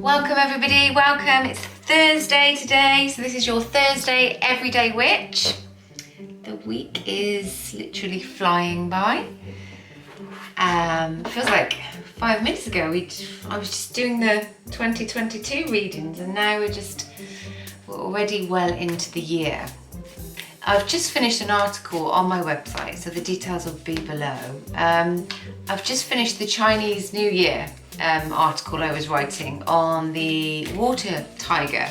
Welcome everybody, welcome. It's Thursday today, so this is your Thursday Everyday Witch. The week is literally flying by. Feels like 5 minutes ago I was just doing the 2022 readings, and now we're already well into the year. I've just finished an article on my website, so the details will be below. I've just finished the Chinese New Year article I was writing on the water tiger.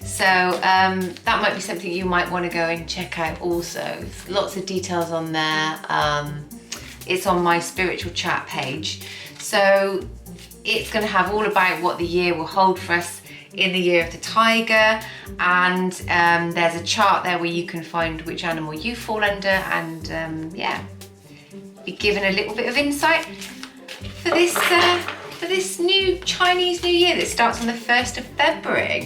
So that might be something you might want to go and check out also. Lots of details on there. It's on my spiritual chat page. So it's going to have all about what the year will hold for us in the year of the tiger, and there's a chart there where you can find which animal you fall under, and be given a little bit of insight for this new Chinese New Year that starts on the 1st of February.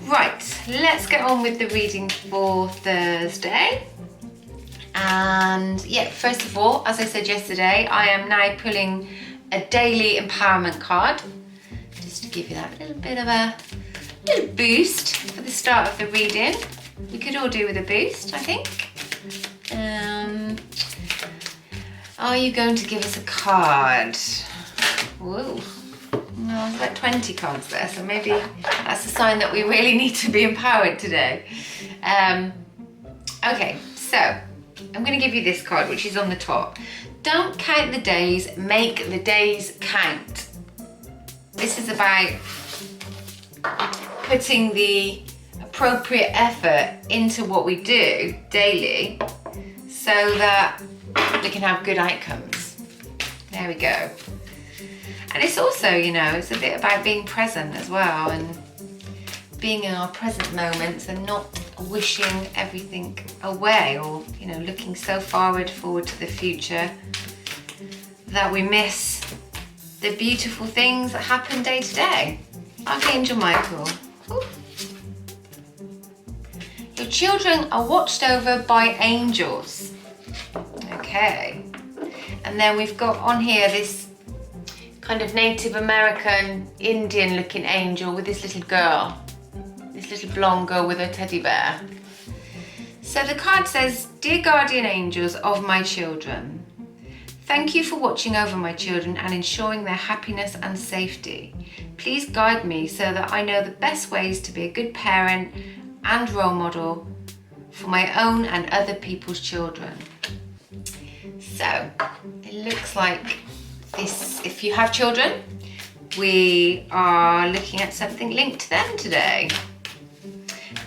Right, let's get on with the reading for Thursday. And first of all, as I said yesterday, I am now pulling a daily empowerment card, just to give you that little bit of a little boost for the start of the reading. We could all do with a boost, I think. Are you going to give us a card? Whoa, well, there's about 20 cards there, so maybe that's a sign that we really need to be empowered today. Okay, so I'm going to give you this card, which is on the top. Don't count the days, make the days count. This is about putting the appropriate effort into what we do daily so that we can have good outcomes. There we go. And it's also, it's a bit about being present as well, and being in our present moments and not wishing everything away, or, looking so forward to the future that we miss the beautiful things that happen day to day. Archangel Michael. Ooh. Your children are watched over by angels. Okay. And then we've got on here this kind of Native American, Indian looking angel with this little girl. This little blonde girl with a teddy bear. So the card says, "Dear guardian angels of my children, thank you for watching over my children and ensuring their happiness and safety. Please guide me so that I know the best ways to be a good parent and role model for my own and other people's children." So it looks like this, if you have children, we are looking at something linked to them today.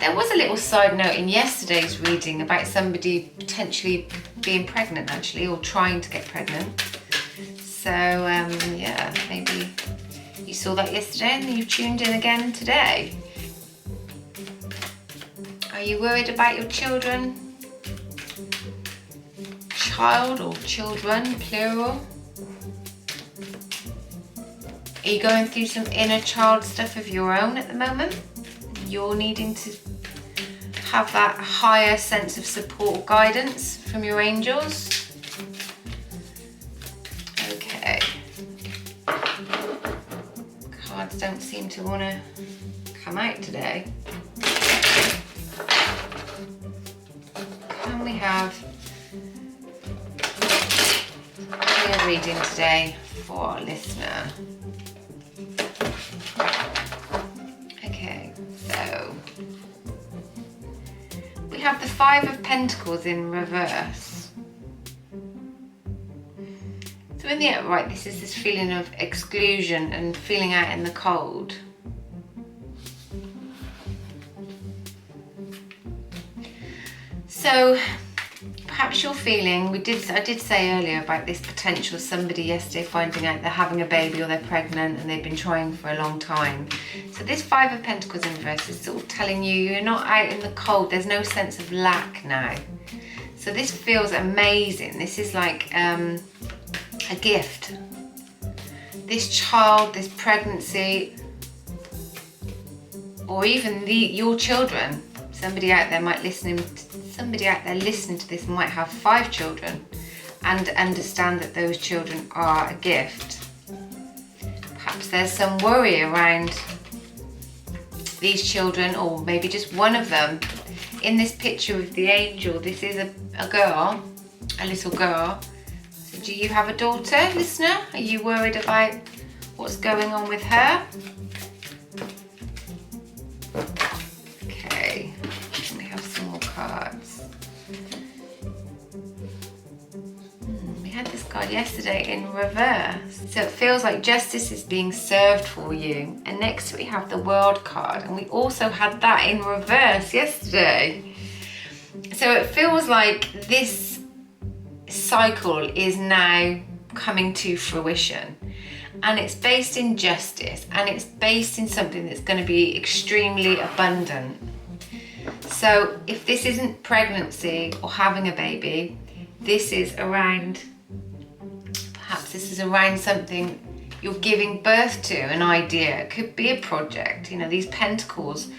There was a little side note in yesterday's reading about somebody potentially being pregnant, actually, or trying to get pregnant. So maybe you saw that yesterday and you tuned in again today. Are you worried about your children? Child or children, plural? Are you going through some inner child stuff of your own at the moment? You're needing to have that higher sense of support, guidance from your angels? Okay. Cards don't seem to want to come out today. Can we have a reading today for our listener? Okay, so we have the Five of Pentacles in reverse. So in the upright, this is this feeling of exclusion and feeling out in the cold. So perhaps you're feeling, I did say earlier about this potential somebody yesterday finding out they're having a baby or they're pregnant and they've been trying for a long time. So this Five of Pentacles in reverse is sort of telling you you're not out in the cold. There's no sense of lack now. So this feels amazing. This is like a gift. This child, this pregnancy, or even your children. Somebody out there listening to this might have 5 children and understand that those children are a gift. perhaps there's some worry around these children, or maybe just one of them. In this picture with the angel, this is a girl, a little girl. So do you have a daughter, listener? Are you worried about what's going on with her? Okay, we have some more cards. We had this card yesterday in reverse. So it feels like justice is being served for you. And next we have the World card. And we also had that in reverse yesterday. So it feels like this cycle is now coming to fruition. And it's based in justice. And it's based in something that's going to be extremely abundant. So if this isn't pregnancy or having a baby, this is around, perhaps this is around something you're giving birth to, an idea. It could be a project. You know, these pentacles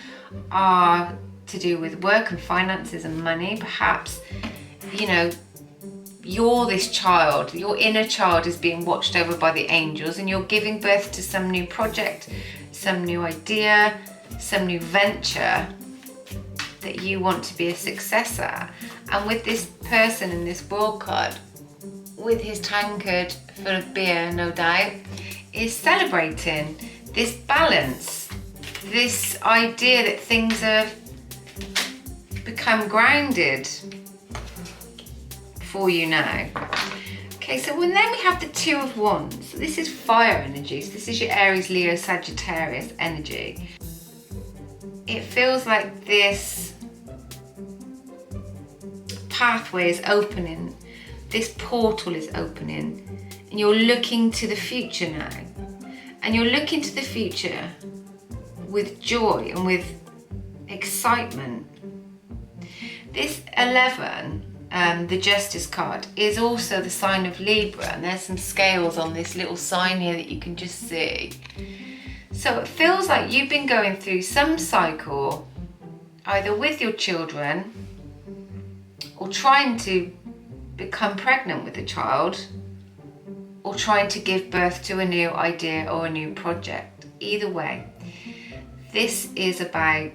are to do with work and finances and money. Perhaps, you know, you're this child, your inner child is being watched over by the angels, and you're giving birth to some new project, some new idea, some new venture that you want to be a success at. And with this person in this World card, with his tankard full of beer, no doubt, is celebrating this balance, this idea that things have become grounded for you now. Okay, so then we have the Two of Wands. So this is fire energy. So this is your Aries, Leo, Sagittarius energy. It feels like this pathway is opening, this portal is opening, and you're looking to the future now. And you're looking to the future with joy and with excitement. This 11, the Justice card, is also the sign of Libra, and there's some scales on this little sign here that you can just see. So it feels like you've been going through some cycle, either with your children or trying to become pregnant with a child, or trying to give birth to a new idea or a new project. Either way, this is about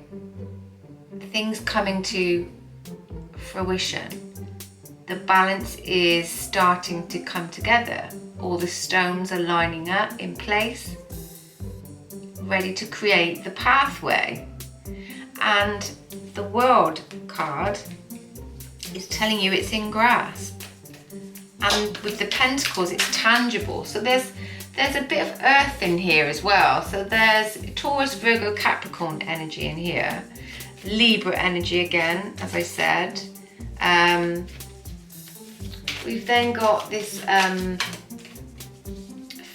things coming to fruition. The balance is starting to come together. All the stones are lining up in place, ready to create the pathway. And the World card is telling you it's in grasp. And with the Pentacles, it's tangible. So there's a bit of earth in here as well. So there's Taurus, Virgo, Capricorn energy in here. Libra energy again, as I said. We've then got this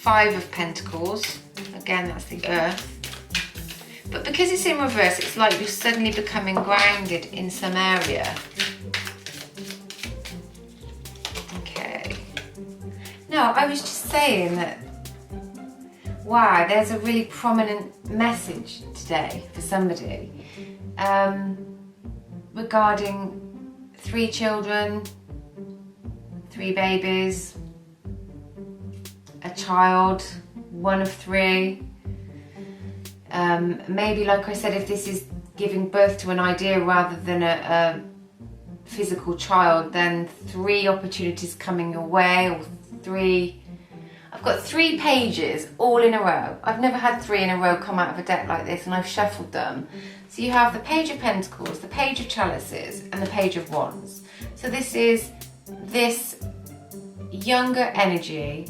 Five of Pentacles. Again, that's the earth. But because it's in reverse, it's like you're suddenly becoming grounded in some area. Okay. No, I was just saying that, wow, there's a really prominent message today for somebody regarding 3 children, 3 babies, a child, 1 of 3. Maybe, like I said, if this is giving birth to an idea rather than a physical child, then 3 opportunities coming your way, or 3. I've got 3 pages all in a row. I've never had 3 in a row come out of a deck like this, and I've shuffled them. So you have the Page of Pentacles, the Page of Chalices, and the Page of Wands. So this is this younger energy,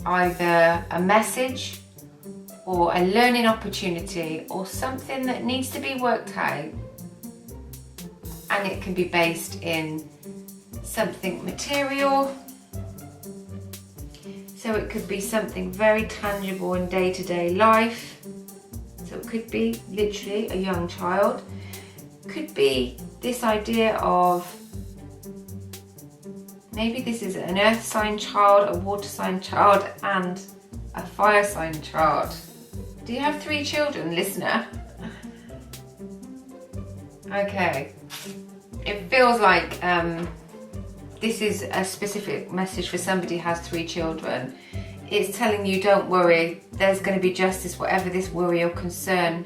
either a message or a learning opportunity or something that needs to be worked out, and it can be based in something material. So it could be something very tangible in day-to-day life. So it could be literally a young child. Could be this idea of maybe this is an earth sign child, a water sign child, and a fire sign child. Do you have 3 children, listener? Okay. It feels like this is a specific message for somebody who has 3 children. it's telling you, don't worry, there's going to be justice, whatever this worry or concern.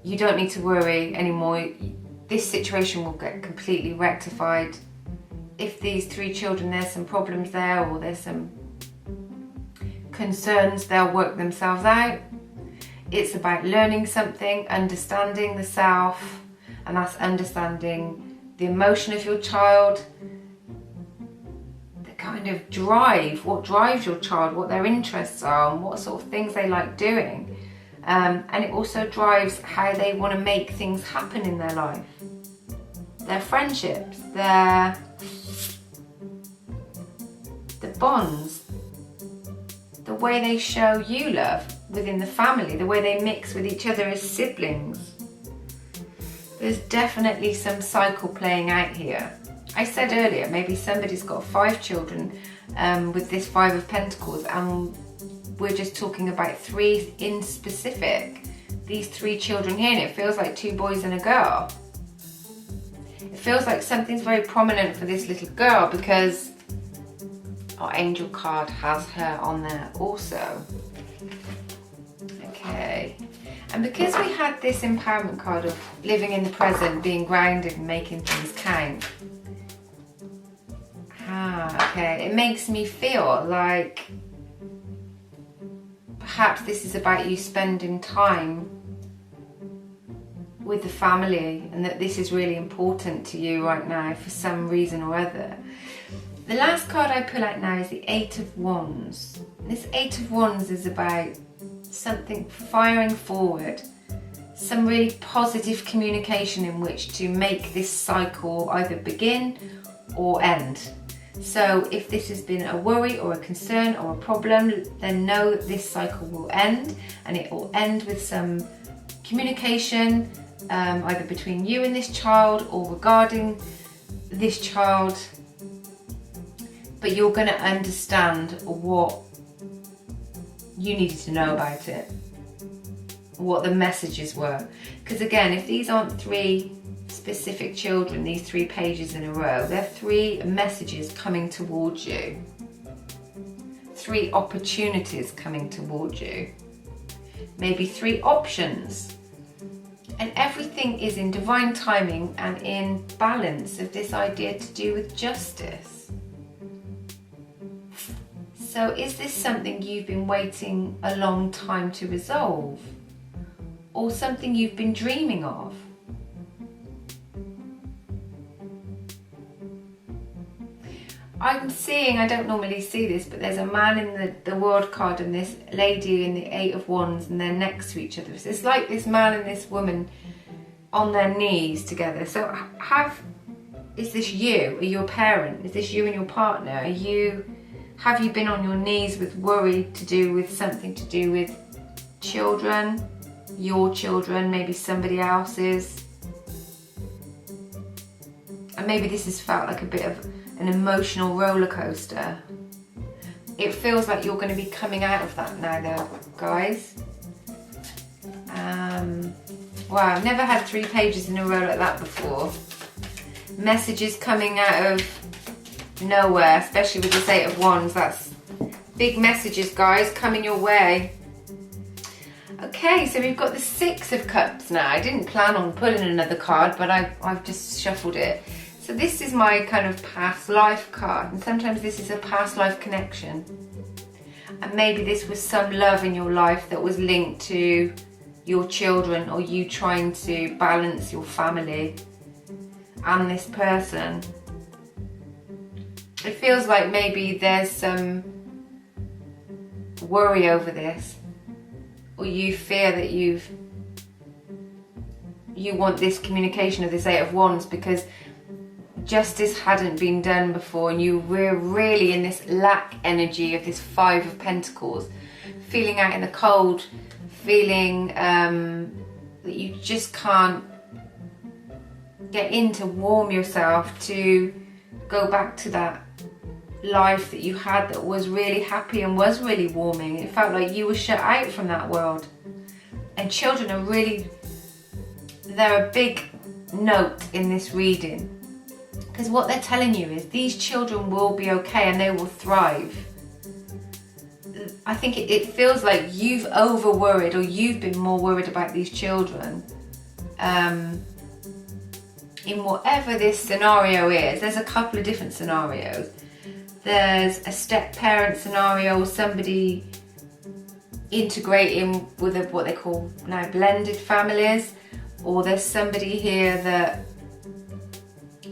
You don't need to worry anymore. This situation will get completely rectified. If these 3 children, there's some problems there or there's some concerns, they'll work themselves out. It's about learning something, understanding the self, and that's understanding the emotion of your child, the kind of drive, what drives your child, what their interests are, and what sort of things they like doing. And it also drives how they want to make things happen in their life. Their friendships, the bonds, the way they show you love within the family, the way they mix with each other as siblings. There's definitely some cycle playing out here. I said earlier, maybe somebody's got 5 children with this 5 of Pentacles, and we're just talking about 3 in specific. These 3 children here, and it feels like 2 boys and a girl. It feels like something's very prominent for this little girl because our angel card has her on there also. Okay, and because we had this empowerment card of living in the present, being grounded and making things count. Okay, it makes me feel like perhaps this is about you spending time with the family, and that this is really important to you right now for some reason or other. The last card I pull out now is the 8 of Wands. This 8 of Wands is about something firing forward, some really positive communication in which to make this cycle either begin or end. So if this has been a worry or a concern or a problem, then know that this cycle will end, and it will end with some communication either between you and this child or regarding this child. But you're going to understand what you needed to know about it, what the messages were. Because again, if these aren't 3 specific children, these 3 pages in a row, they're 3 messages coming towards you, 3 opportunities coming towards you, maybe 3 options. And everything is in divine timing and in balance of this idea to do with justice. So is this something you've been waiting a long time to resolve? Or something you've been dreaming of? I'm seeing, I don't normally see this, but there's a man in the world card and this lady in the 8 of Wands, and they're next to each other. So it's like this man and this woman on their knees together. So is this you? Are you a parent? Is this you and your partner? Have you been on your knees with worry to do with something to do with children, your children, maybe somebody else's? And maybe this has felt like a bit of an emotional roller coaster. It feels like you're going to be coming out of that now though, guys. Wow, I've never had 3 pages in a row like that before. Messages coming out of nowhere, especially with this 8 of Wands. That's big messages, guys, coming your way. Okay, so we've got the 6 of Cups now. I didn't plan on pulling another card, but I've just shuffled it. So this is my kind of past life card, and sometimes this is a past life connection. And maybe this was some love in your life that was linked to your children, or you trying to balance your family and this person. It feels like maybe there's some worry over this, or you fear that you want this communication of this 8 of Wands because justice hadn't been done before, and you were really in this lack energy of this 5 of Pentacles, feeling out in the cold, feeling that you just can't get in to warm yourself to go back to that life that you had that was really happy and was really warming. It felt like you were shut out from that world. And children are really, they're a big note in this reading, because what they're telling you is these children will be okay and they will thrive. I think it feels like you've over worried, or you've been more worried about these children. In whatever this scenario is, there's a couple of different scenarios. There's a step-parent scenario, somebody integrating with what they call now blended families, or there's somebody here that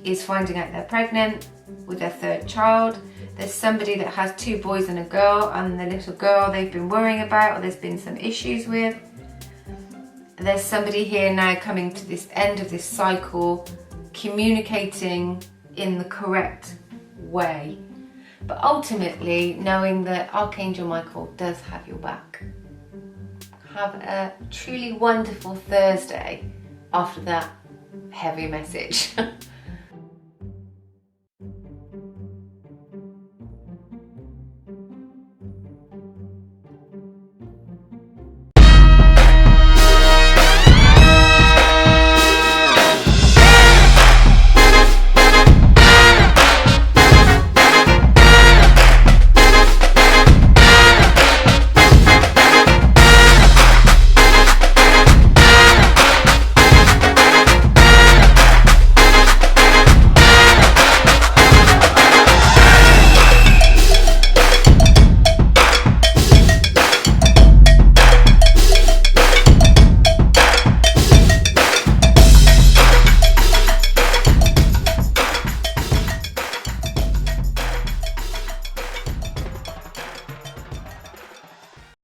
is finding out they're pregnant with their third child. There's somebody that has 2 boys and a girl, and the little girl they've been worrying about, or there's been some issues with. There's somebody here now coming to this end of this cycle, communicating in the correct way, but ultimately knowing that Archangel Michael does have your back. Have a truly wonderful Thursday after that heavy message.